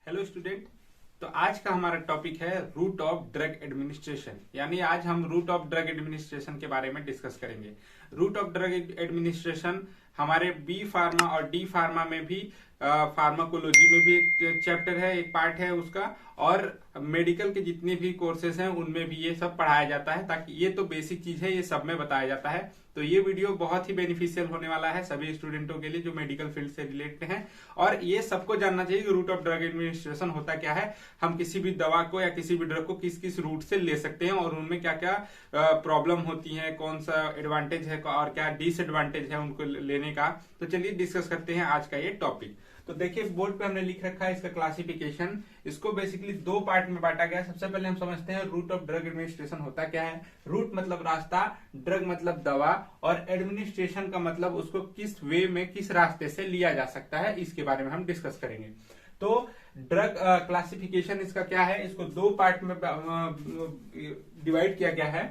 Hello student. तो आज का हमारा टॉपिक है रूट ऑफ ड्रग एडमिनिस्ट्रेशन, यानी आज हम रूट ऑफ ड्रग एडमिनिस्ट्रेशन के बारे में डिस्कस करेंगे। रूट ऑफ ड्रग एडमिनिस्ट्रेशन हमारे बी फार्मा और डी फार्मा में भी, फार्माकोलॉजी में भी एक चैप्टर है, एक पार्ट है उसका, और मेडिकल के जितने भी कोर्सेज हैं उनमें भी ये सब पढ़ाया जाता है, ताकि ये तो बेसिक चीज है, ये सब में बताया जाता है। तो ये वीडियो बहुत ही बेनिफिशियल होने वाला है सभी स्टूडेंटों के लिए जो मेडिकल फील्ड से रिलेटेड हैं, और ये सबको जानना चाहिए कि रूट ऑफ ड्रग एडमिनिस्ट्रेशन होता क्या है, हम किसी भी दवा को या किसी भी ड्रग को किस किस रूट से ले सकते हैं और उनमें क्या क्या प्रॉब्लम होती है, कौन सा एडवांटेज है और क्या डिसएडवांटेज है उनको लेने का। तो चलिए डिस्कस करते हैं आज का ये टॉपिक। तो देखिए बोर्ड पे हमने लिख रखा है इसका क्लासिफिकेशन। इसको बेसिकली दो पार्ट में बांटा गया है। सबसे पहले हम समझते हैं रूट ऑफ ड्रग एडमिनिस्ट्रेशन होता क्या है। रूट मतलब रास्ता, ड्रग मतलब दवा, और एडमिनिस्ट्रेशन का मतलब उसको किस वे में, किस रास्ते से लिया जा सकता है, इसके बारे में हम डिस्कस करेंगे। तो ड्रग क्लासिफिकेशन इसका क्या है, इसको दो पार्ट में डिवाइड किया गया है।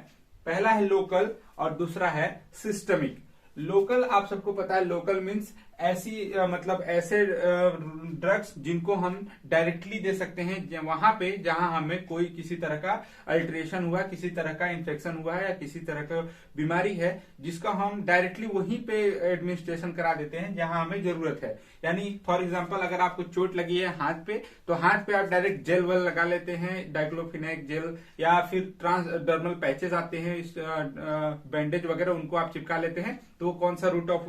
पहला है लोकल और दूसरा है सिस्टमिक। लोकल आप सबको पता है, लोकल मीन्स ऐसी मतलब ऐसे ड्रग्स जिनको हम डायरेक्टली दे सकते हैं वहां पे जहां हमें कोई किसी तरह का अल्ट्रेशन हुआ, किसी तरह का इन्फेक्शन हुआ है या किसी तरह का बीमारी है, जिसका हम डायरेक्टली वहीं पे एडमिनिस्ट्रेशन करा देते हैं जहां हमें जरूरत है। यानी फॉर एग्जांपल अगर आपको चोट लगी है हाथ पे, तो हाथ पे आप डायरेक्ट जेल वेल लगा लेते हैं, डाइक्लोफिनेक जेल, या फिर ट्रांसडर्मल पैचेस आते हैं, बैंडेज वगैरह, उनको आप चिपका लेते हैं। तो वो कौन सा रूट ऑफ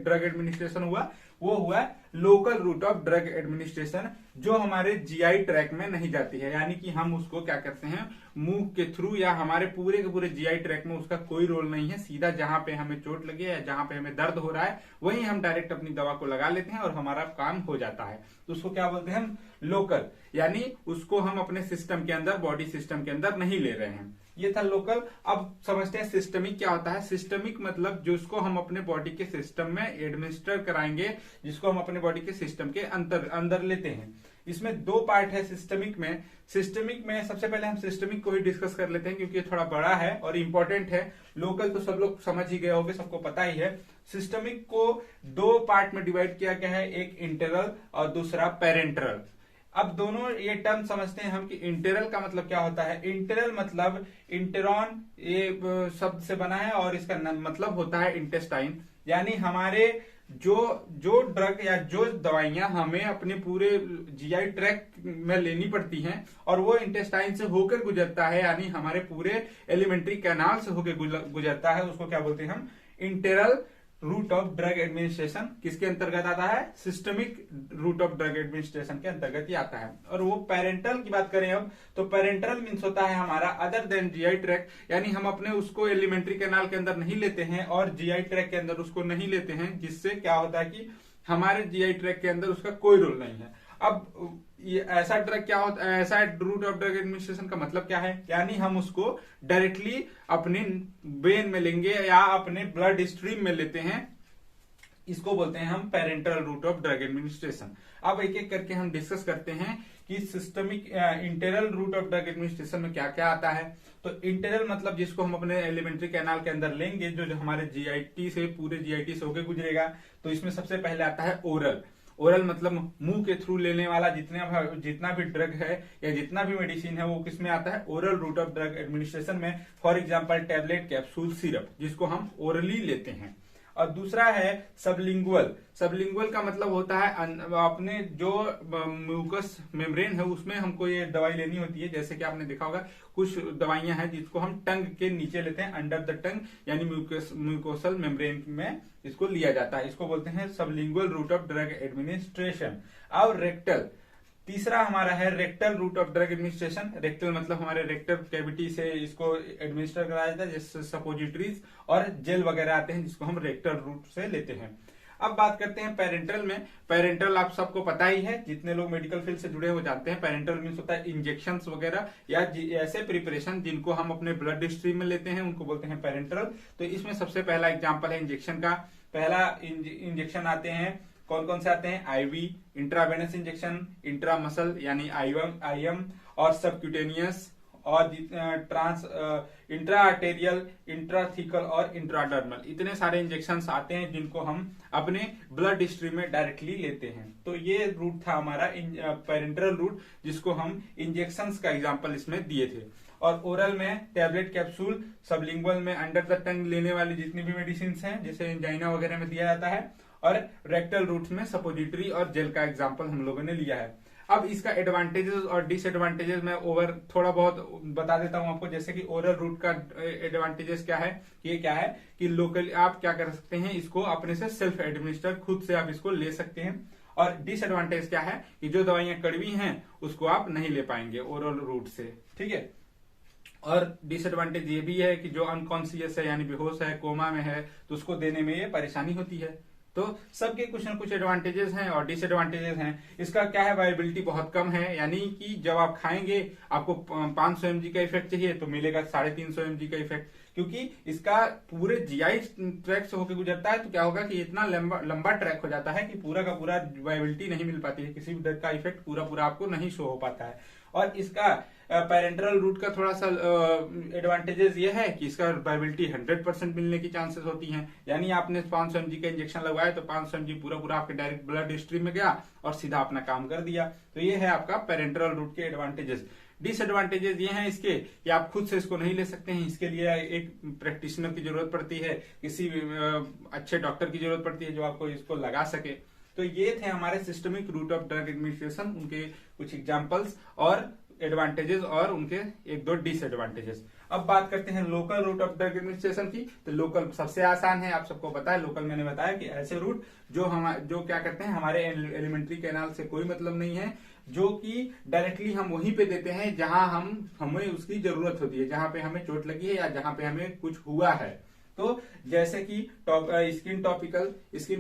ड्रग एडमिनिस्ट्रेशन हुआ? वो हुआ local route of drug administration, जो हमारे जीआई ट्रैक में नहीं जाती है। यानी कि हम उसको क्या करते हैं, मुंह के थ्रू या हमारे पूरे के पूरे जीआई ट्रैक में उसका कोई रोल नहीं है। सीधा जहां पे हमें चोट लगी है या जहां पे हमें दर्द हो रहा है वहीं हम डायरेक्ट अपनी दवा को लगा लेते हैं और हमारा काम हो जाता है। तो उसको क्या बोलते हैं हम? लोकल। यानी उसको हम अपने सिस्टम के अंदर, बॉडी सिस्टम के अंदर नहीं ले रहे हैं। ये था लोकल। अब समझते हैं सिस्टमिक क्या होता है। सिस्टमिक मतलब जिसको हम अपने बॉडी के सिस्टम में एडमिनिस्टर कराएंगे, जिसको हम अपने बॉडी के सिस्टम के अंदर लेते हैं। इसमें दो पार्ट है सिस्टमिक में। सिस्टमिक में सबसे पहले हम सिस्टमिक को ही डिस्कस कर लेते हैं क्योंकि ये थोड़ा बड़ा है और इंपॉर्टेंट है। लोकल तो सब लोग समझ ही गए होंगे, सबको पता ही है। सिस्टमिक को दो पार्ट में डिवाइड किया गया है, एक इंटरल और दूसरा पेरेंटरल। अब दोनों ये टर्म समझते हैं हम कि इंटेरल का मतलब क्या होता है। इंटेरल मतलब इंटेरॉन, ये शब्द से बना है और इसका मतलब होता है इंटेस्टाइन। यानी हमारे जो ड्रग या जो दवाइयां हमें अपने पूरे जीआई ट्रैक में लेनी पड़ती हैं और वो इंटेस्टाइन से होकर गुजरता है, यानी हमारे पूरे एलिमेंट्री कैनाल से होकर गुजरता है, उसको क्या बोलते हैं हम? Enteral route of drug administration. किसके अंतर्गत आता है? Systemic route of drug administration के अंतर्गत ही आता है। और वो पेरेंटल की बात करें अब, तो पेरेंटल मीन्स होता है हमारा अदर देन जीआई ट्रैक। यानी हम अपने उसको एलिमेंट्री कैनाल के अंदर नहीं लेते हैं और जीआई ट्रैक के अंदर उसको नहीं लेते हैं, जिससे क्या होता है कि हमारे जीआई ट्रैक के अंदर उसका कोई रोल नहीं है। अब ये ऐसा ड्रग क्या होता है, ऐसा रूट ऑफ ड्रग एडमिनिस्ट्रेशन का मतलब क्या है? यानी हम उसको डायरेक्टली अपने वेन में लेंगे या अपने ब्लड स्ट्रीम में लेते हैं, इसको बोलते हैं हम parenteral route of drug administration. अब एक एक करके हम डिस्कस करते हैं कि systemic enteral route of drug administration में क्या क्या आता है। तो इंटेरल मतलब जिसको हम अपने एलिमेंट्री कैनाल के अंदर लेंगे, जो हमारे जीआईटी से, पूरे जीआईटी से होकर गुजरेगा। तो इसमें सबसे पहले आता है ओरल। ओरल मतलब मुंह के थ्रू लेने वाला जितना भी ड्रग है या जितना भी मेडिसिन है वो किसमें आता है? Oral route of drug administration में। For example tablet, capsule, syrup, जिसको हम ओरली लेते हैं। और दूसरा है सबलिंगुअल। सबलिंगुअल का मतलब होता है अपने जो म्यूकस मेम्ब्रेन है उसमें हमको ये दवाई लेनी होती है। जैसे कि आपने देखा होगा कुछ दवाइयां हैं जिसको हम टंग के नीचे लेते हैं, अंडर द टंग, यानी म्यूकोसल मेम्ब्रेन में इसको लिया जाता है। इसको बोलते हैं sublingual route of drug administration. अब रेक्टल, तीसरा हमारा है rectal route of drug administration. Rectal मतलब हमारे रेक्टल कैविटी से इसको एडमिनिस्टर कराया जाता है, जैसे सपोजिटरीज और जेल वगैरह आते हैं, जिसको हम रेक्टल रूट से लेते हैं। अब बात करते हैं पेरेंटल में। पेरेंटल आप सबको पता ही है, जितने लोग मेडिकल फील्ड से जुड़े हो जानते हैं। पेरेंटल मीन्स होता है इंजेक्शन वगैरह या ऐसे प्रिपरेशन जिनको हम अपने ब्लड स्ट्रीम में लेते हैं, उनको बोलते हैं पेरेंटल। तो इसमें सबसे पहला एग्जाम्पल है इंजेक्शन का। पहला इंजेक्शन आते हैं, कौन कौन से आते हैं? IV, intravenous injection, intra muscle यानी आईएम, और सबक्यूटेनियस और ट्रांस इंट्रा आर्टेरियल, इंट्राथीकल और इंट्राडर्मल, इतने सारे इंजेक्शंस आते हैं जिनको हम अपने ब्लड स्ट्रीम में डायरेक्टली लेते हैं। तो ये रूट था हमारा पेरेंटरल रूट, जिसको हम इंजेक्शंस का एग्जांपल इसमें दिए थे। और ओरल में टैबलेट, कैप्सूल, सबलिंगुअल में अंडर द टंग लेने वाली जितनी भी मेडिसिन हैं जैसे एंजाइना वगैरह में दिया जाता है, और रेक्टल रूट्स में सपोजिटरी और जेल का एग्जांपल हम लोगों ने लिया है। अब इसका एडवांटेजेस और डिसएडवांटेजेस मैं थोड़ा बहुत बता देता हूं आपको। जैसे कि ओरल रूट का एडवांटेजेस क्या है, ये क्या है कि लोकली आप क्या कर सकते हैं, इसको अपने से सेल्फ एडमिनिस्टर, खुद से आप इसको ले सकते हैं। और डिसएडवांटेज क्या है कि जो दवाइयां कड़वी हैं उसको आप नहीं ले पाएंगे ओरल रूट से, ठीक है। और डिसएडवांटेज ये भी है कि जो अनकॉन्शियस है यानी बेहोश है, कोमा में है, तो उसको देने में ये परेशानी होती है। तो सबके कुछ ना कुछ एडवांटेजेस हैं और डिसएडवांटेजेस हैं। इसका क्या है, वायबिलिटी बहुत कम है, यानी कि जब आप खाएंगे आपको 500 mg का इफेक्ट चाहिए तो मिलेगा 350 mg का इफेक्ट, क्योंकि इसका पूरे जीआई ट्रैक से होकर गुजरता है। तो क्या होगा कि इतना लंबा ट्रैक हो जाता है कि पूरा का पूरा वायबिलिटी नहीं मिल पाती है, किसी भी ड्रग का इफेक्ट पूरा आपको नहीं शो हो पाता है। और इसका पेरेंटरल रूट का थोड़ा सा एडवांटेजेस ये है कि इसका वायबिलिटी 100% मिलने की चांसेस होती हैं। यानी आपने 500 mg का इंजेक्शन लगवाया तो 500 mg पूरा आपके डायरेक्ट ब्लड स्ट्रीम में गया और सीधा अपना काम कर दिया। तो ये है आपका पेरेंटरल रूट के एडवांटेजेस। डिसएडवांटेजेस ये हैं इसके कि आप खुद से इसको नहीं ले सकते हैं, इसके लिए एक प्रैक्टिशनर की जरूरत पड़ती है, किसी अच्छे डॉक्टर की जरूरत पड़ती है जो आपको इसको लगा सके। तो ये थे हमारे systemic route of drug administration, उनके कुछ एग्जांपल्स और एडवांटेजेस और उनके एक दो डिसएडवांटेजेस। अब बात करते हैं local route of drug administration की। तो लोकल सबसे आसान है, आप सबको पता है। लोकल मैंने बताया कि ऐसे रूट जो क्या करते हैं, हमारे एलिमेंट्री कैनाल से कोई मतलब नहीं है, जो कि डायरेक्टली हम वहीं पे देते हैं जहां हमें उसकी जरूरत होती है, जहां पे हमें चोट लगी है या जहां पे हमें कुछ हुआ है। तो जैसे कि स्किन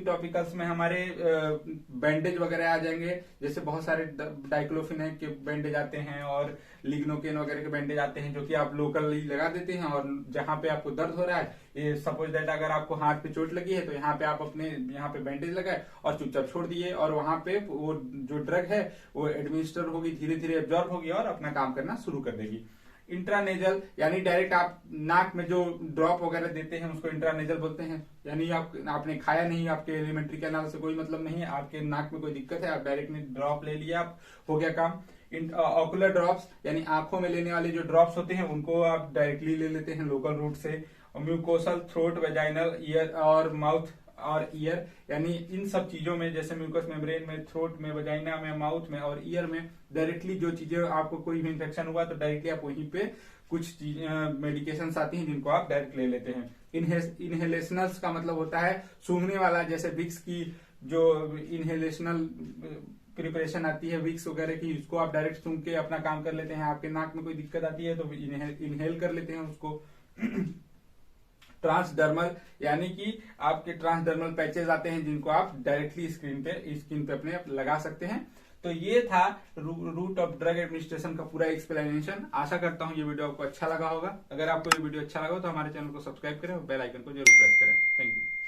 टॉपिकल्स में हमारे बैंडेज वगैरह आ जाएंगे, जैसे बहुत सारे डाइक्लोफिनेक के बैंडेज आते हैं और लिग्नोकेन वगैरह के बैंडेज आते हैं, जो कि आप लोकली लगा देते हैं। और जहां पे आपको दर्द हो रहा है, ये सपोज दैट अगर आपको हाथ पे चोट लगी है तो यहाँ पे आप अपने यहाँ पे बैंडेज लगाए और चुपचाप छोड़ दिए, और वहां पे वो जो ड्रग है वो एडमिनिस्टर होगी, धीरे धीरे एब्जॉर्ब होगी और अपना काम करना शुरू कर देगी। इंट्रानेजल यानी डायरेक्ट आप नाक में जो ड्रॉप वगैरह देते हैं उसको इंट्रानेजल बोलते हैं। यानी आपने खाया नहीं, आपके एलिमेंट्री कैनाल से कोई मतलब नहीं है, आपके नाक में कोई दिक्कत है, आप डायरेक्टली ड्रॉप ले लिया, आप हो गया काम। ऑकुलर ड्रॉप्स यानी आंखों में लेने वाले जो ड्रॉप्स होते हैं उनको आप डायरेक्टली ले लेते हैं लोकल रूट से। म्यूकोसल, थ्रोट, वेजाइनल, ईयर और माउथ और ईयर, यानी इन सब चीजों में, जैसे म्यूकस मेम्ब्रेन में, थ्रोट में, वजाइना में, माउथ में और ईयर में डायरेक्टली जो चीजें आपको कोई भी इन्फेक्शन हुआ तो डायरेक्टली आप वहीं पे कुछ मेडिकेशंस आती हैं जिनको आप डायरेक्ट ले लेते हैं। इनहेलेशनल्स का मतलब होता है सूंघने वाला, जैसे विक्स की जो इनहेलेशनल प्रिपरेशन आती है विक्स वगैरह की, उसको आप डायरेक्ट सूंघ के अपना काम कर लेते हैं। आपके नाक में कोई दिक्कत आती है तो इनहेल कर लेते हैं उसको। ट्रांसडर्मल यानी कि आपके ट्रांसडर्मल पैचेज आते हैं जिनको आप डायरेक्टली स्किन पे अपने लगा सकते हैं। तो ये था रूट ऑफ ड्रग एडमिनिस्ट्रेशन का पूरा एक्सप्लेनेशन। आशा करता हूं ये वीडियो आपको अच्छा लगा होगा। अगर आपको ये वीडियो अच्छा लगा हो तो हमारे चैनल को सब्सक्राइब करें और बेल आइकन को जरूर प्रेस करें। Thank you.